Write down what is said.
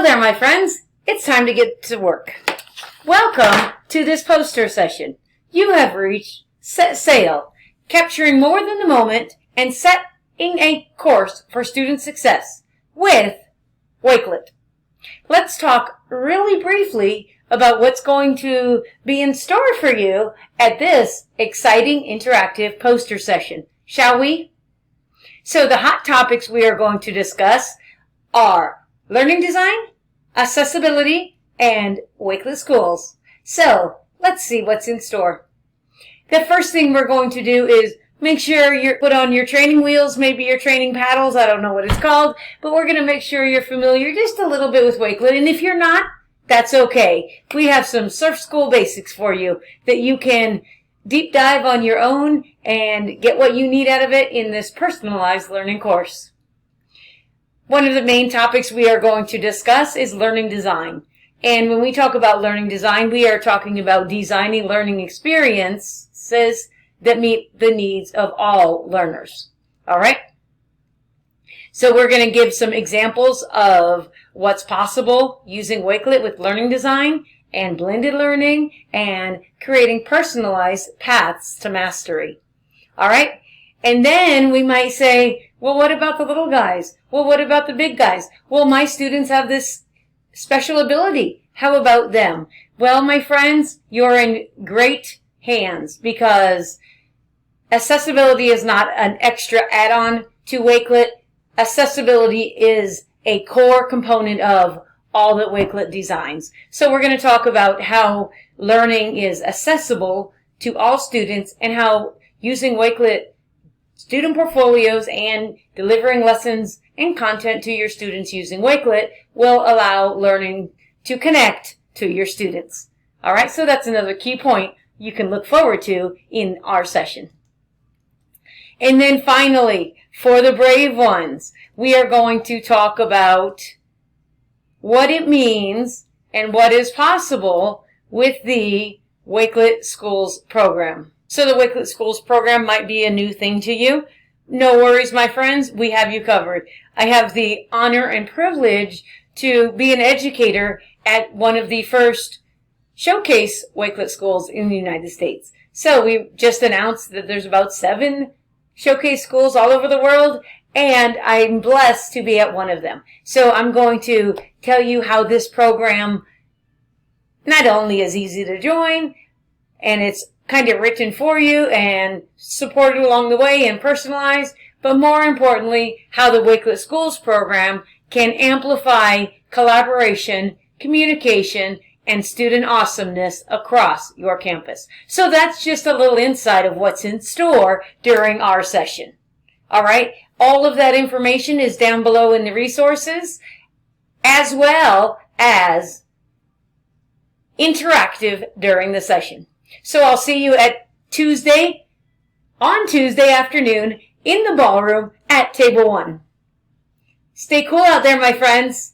there, my friends. It's time to get to work. Welcome to this poster session. You have reached Set Sail, capturing more than the moment and setting a course for student success with Wakelet. Let's talk really briefly about what's going to be in store for you at this exciting interactive poster session, shall we? So the hot topics we are going to discuss are learning design, accessibility, and Wakelet Schools. So let's see what's in store. The first thing we're going to do is make sure you put on your training wheels, maybe your training paddles, I don't know what it's called, but we're going to make sure you're familiar just a little bit with Wakelet. And if you're not, that's okay. We have some surf school basics for you that you can deep dive on your own and get what you need out of it in this personalized learning course. One of the main topics we are going to discuss is learning design. And when we talk about learning design, we are talking about designing learning experiences that meet the needs of all learners. All right? So we're going to give some examples of what's possible using Wakelet with learning design and blended learning and creating personalized paths to mastery. All right? And then we might say, well, what about the little guys? Well, what about the big guys? Well, my students have this special ability. How about them? Well, my friends, you're in great hands because accessibility is not an extra add-on to Wakelet. Accessibility is a core component of all that Wakelet designs. So we're going to talk about how learning is accessible to all students and how using Wakelet student portfolios and delivering lessons and content to your students using Wakelet will allow learning to connect to your students. All right, so that's another key point you can look forward to in our session. And then finally, for the brave ones, we are going to talk about what it means and what is possible with the Wakelet Schools program. So the Wakelet Schools program might be a new thing to you. No worries, my friends. We have you covered. I have the honor and privilege to be an educator at one of the first showcase Wakelet schools in the United States. So we just announced that there's about 7 showcase schools all over the world, and I'm blessed to be at one of them. So I'm going to tell you how this program not only is easy to join, and it's kind of written for you and supported along the way and personalized, but more importantly, how the Wakelet Schools program can amplify collaboration, communication, and student awesomeness across your campus. So that's just a little insight of what's in store during our session. All right, all of that information is down below in the resources, as well as interactive during the session. So I'll see you on Tuesday afternoon in the ballroom at Table 1. Stay cool out there, my friends.